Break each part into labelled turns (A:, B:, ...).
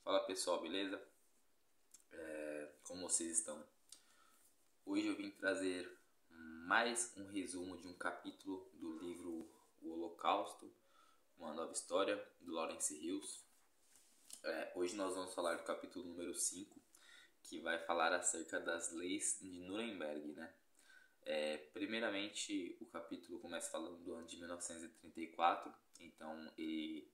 A: Fala pessoal, beleza? Como vocês estão? Hoje eu vim trazer mais um resumo de um capítulo do livro O Holocausto, uma nova história, do Lawrence Hills. Hoje nós vamos falar do capítulo número 5, que vai falar acerca das leis de Nuremberg, né? Primeiramente, o capítulo começa falando do ano de 1934, então ele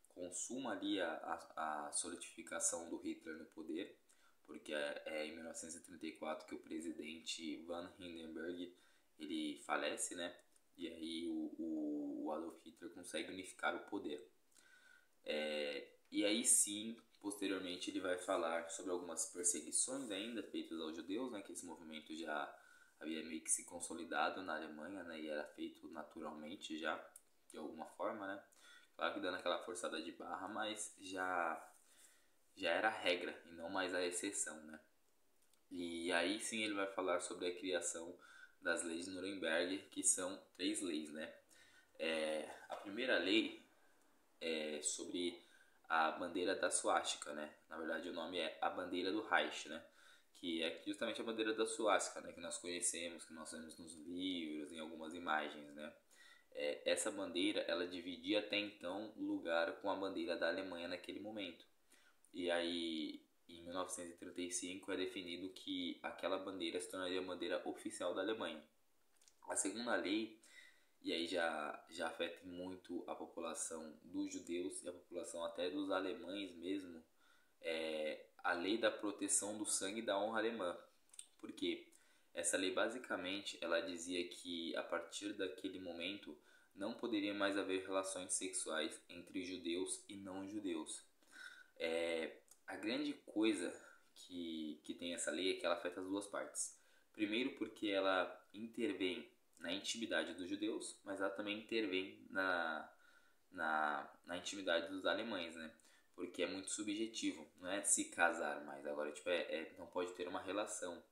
A: consuma ali a solidificação do Hitler no poder, porque é em 1934 que o presidente Van Hindenburg ele falece, né? E aí o Adolf Hitler consegue unificar o poder. E aí sim, posteriormente ele vai falar sobre algumas perseguições ainda feitas aos judeus, né? Que esse movimento já havia meio que se consolidado na Alemanha, né? E era feito naturalmente já, de alguma forma, né? Claro que dando aquela forçada de barra, mas já era a regra e não mais a exceção, né? E aí sim ele vai falar sobre a criação das leis de Nuremberg, que são 3 leis, né? A primeira lei é sobre a bandeira da suástica, né? Na verdade o nome é a bandeira do Reich, né? Que é justamente a bandeira da suástica, né? Que nós conhecemos, que nós vemos nos livros, em algumas imagens, né? Essa bandeira, ela dividia até então o lugar com a bandeira da Alemanha naquele momento. E aí, em 1935, é definido que aquela bandeira se tornaria a bandeira oficial da Alemanha. A segunda lei, e aí já afeta muito a população dos judeus e a população até dos alemães mesmo, é a lei da proteção do sangue e da honra alemã. Por quê? Essa lei basicamente ela dizia que a partir daquele momento não poderia mais haver relações sexuais entre judeus e não judeus. A grande coisa que tem essa lei é que ela afeta as duas partes. Primeiro porque ela intervém na intimidade dos judeus, mas ela também intervém na intimidade dos alemães, né? Porque é muito subjetivo, não é se casar mais. Agora, tipo, não pode ter uma relação.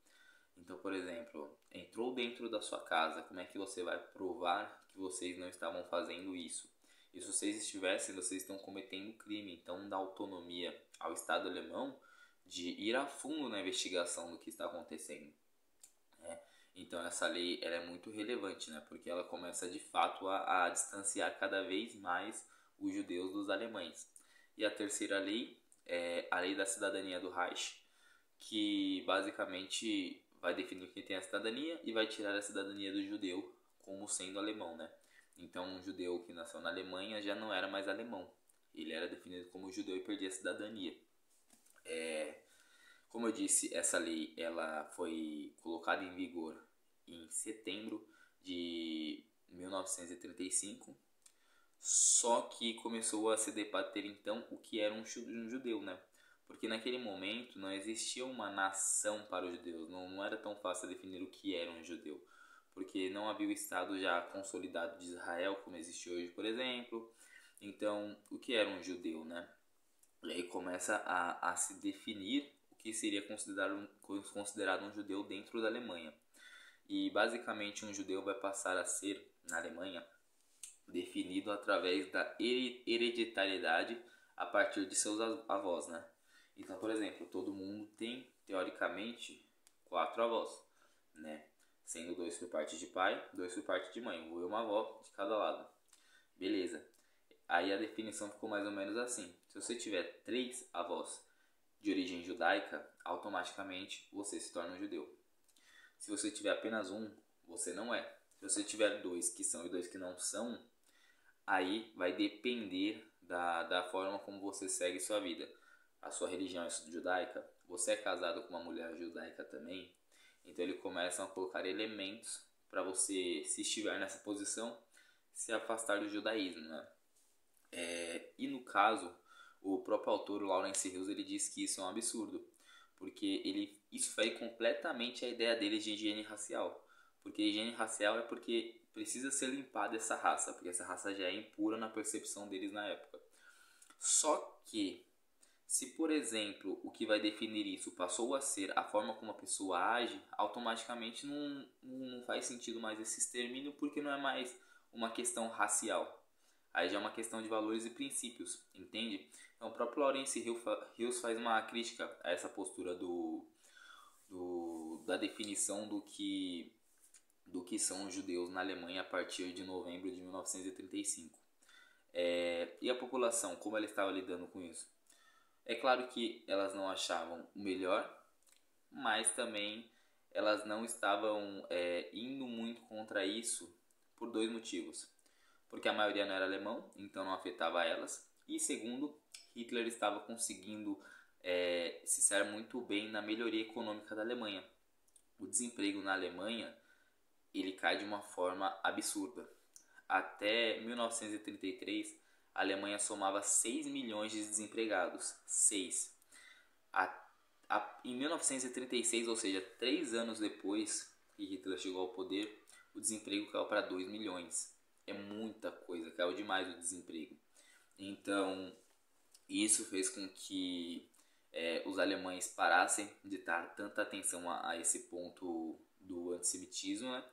A: Então, por exemplo, entrou dentro da sua casa, como é que você vai provar que vocês não estavam fazendo isso? E se vocês estivessem, vocês estão cometendo crime. Então, dá autonomia ao Estado alemão de ir a fundo na investigação do que está acontecendo. Né? Então, essa lei ela é muito relevante, né? Porque ela começa de fato a distanciar cada vez mais os judeus dos alemães. E a terceira lei é a lei da cidadania do Reich, que basicamente vai definir quem tem a cidadania e vai tirar a cidadania do judeu como sendo alemão, né? Então, um judeu que nasceu na Alemanha já não era mais alemão. Ele era definido como judeu e perdia a cidadania. Como eu disse, essa lei ela foi colocada em vigor em setembro de 1935. Só que começou a se debater então o que era um judeu, né? Porque naquele momento não existia uma nação para os judeus, não era tão fácil definir o que era um judeu, porque não havia o Estado já consolidado de Israel como existe hoje, por exemplo. Então, o que era um judeu, né? E aí começa a se definir o que seria considerado um judeu dentro da Alemanha. E basicamente um judeu vai passar a ser, na Alemanha, definido através da hereditariedade a partir de seus avós, né? Então, por exemplo, todo mundo tem, teoricamente, 4 avós, né? Sendo 2 por parte de pai, 2 por parte de mãe, ou uma avó de cada lado. Beleza. Aí a definição ficou mais ou menos assim. Se você tiver 3 avós de origem judaica, automaticamente você se torna um judeu. Se você tiver apenas um, você não é. Se você tiver 2 que são e 2 que não são, aí vai depender da forma como você segue sua vida. A sua religião é judaica, você é casado com uma mulher judaica também, então ele começa a colocar elementos para você, se estiver nessa posição, se afastar do judaísmo, né? E no caso, o próprio autor, o Lawrence Hills, ele diz que isso é um absurdo, porque isso fere completamente a ideia dele de higiene racial. Porque higiene racial é porque precisa ser limpada essa raça, porque essa raça já é impura na percepção deles na época. Só que, se por exemplo o que vai definir isso passou a ser a forma como a pessoa age, automaticamente não faz sentido mais esse extermínio, porque não é mais uma questão racial. Aí já é uma questão de valores e princípios, entende? Então, o próprio Lawrence Hills faz uma crítica a essa postura da definição do que são os judeus na Alemanha a partir de novembro de 1935. E a população, como ela estava lidando com isso? É claro que elas não achavam o melhor, mas também elas não estavam indo muito contra isso por dois motivos. Porque a maioria não era alemão, então não afetava elas. E segundo, Hitler estava conseguindo se sair muito bem na melhoria econômica da Alemanha. O desemprego na Alemanha ele cai de uma forma absurda. Até 1933, a Alemanha somava 6 milhões de desempregados. 6. Em 1936, ou seja, 3 anos depois que Hitler chegou ao poder, o desemprego caiu para 2 milhões. É muita coisa, caiu demais o desemprego. Então, isso fez com que os alemães parassem de dar tanta atenção a esse ponto do antissemitismo, né?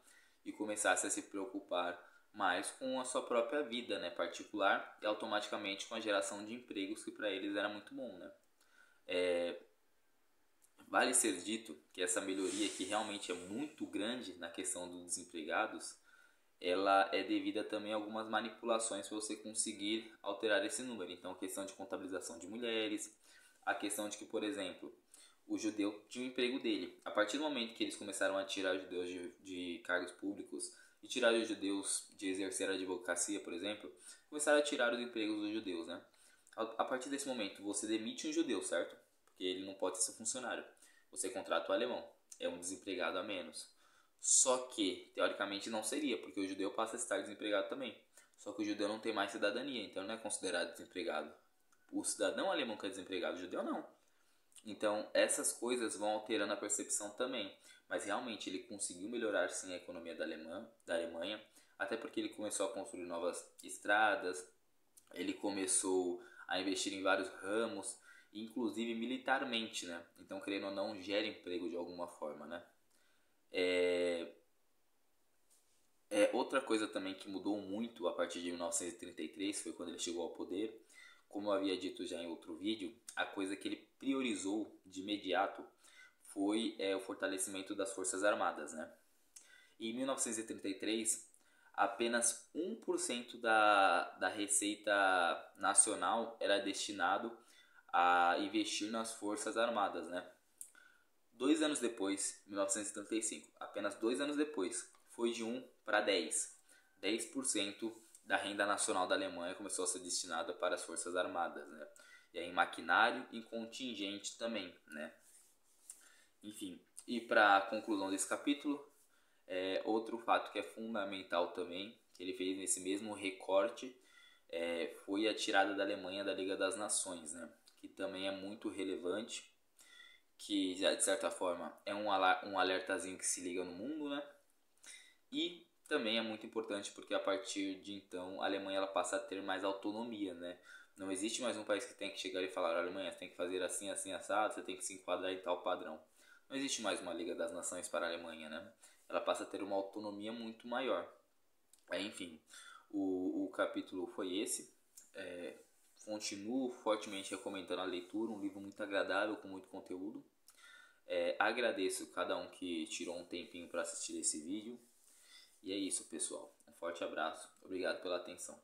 A: E começassem a se preocupar mais com a sua própria vida, né, particular, e automaticamente com a geração de empregos que para eles era muito bom, né? Vale ser dito que essa melhoria, que realmente é muito grande na questão dos desempregados, ela é devida também a algumas manipulações para você conseguir alterar esse número. Então, a questão de contabilização de mulheres, a questão de que, por exemplo, o judeu tinha o emprego dele. A partir do momento que eles começaram a tirar os judeus de cargos públicos e tirar os judeus de exercer a advocacia, por exemplo, começaram a tirar os empregos dos judeus, né? A partir desse momento, você demite um judeu, certo? Porque ele não pode ser seu funcionário. Você contrata o alemão, é um desempregado a menos. Só que, teoricamente, não seria, porque o judeu passa a estar desempregado também. Só que o judeu não tem mais cidadania, então não é considerado desempregado. O cidadão alemão que é desempregado, o judeu não. Então, essas coisas vão alterando a percepção também. Mas realmente ele conseguiu melhorar sim a economia da Alemanha, até porque ele começou a construir novas estradas, ele começou a investir em vários ramos, inclusive militarmente, né? Então, querendo ou não, gera emprego de alguma forma, né? Outra coisa também que mudou muito a partir de 1933 foi quando ele chegou ao poder. Como eu havia dito já em outro vídeo, a coisa que ele priorizou de imediato foi o fortalecimento das Forças Armadas, né? Em 1933, apenas 1% da receita nacional era destinado a investir nas Forças Armadas, né? 2 anos depois, 1975, apenas 2 anos depois, foi de 1 para 10. 10% da renda nacional da Alemanha começou a ser destinada para as Forças Armadas, né? E aí, em maquinário e contingente também, né? Enfim, e para a conclusão desse capítulo, outro fato que é fundamental também, que ele fez nesse mesmo recorte, foi a tirada da Alemanha da Liga das Nações, né? Que também é muito relevante, que de certa forma é um alertazinho que se liga no mundo, né? E também é muito importante porque a partir de então a Alemanha ela passa a ter mais autonomia, né? Não existe mais um país que tem que chegar e falar: Alemanha, você tem que fazer assim, assim, assado, você tem que se enquadrar em tal padrão. Não existe mais uma Liga das Nações para a Alemanha, né? Ela passa a ter uma autonomia muito maior. Enfim, o capítulo foi esse. Continuo fortemente recomendando a leitura, um livro muito agradável, com muito conteúdo. Agradeço cada um que tirou um tempinho para assistir esse vídeo. E é isso, pessoal. Um forte abraço. Obrigado pela atenção.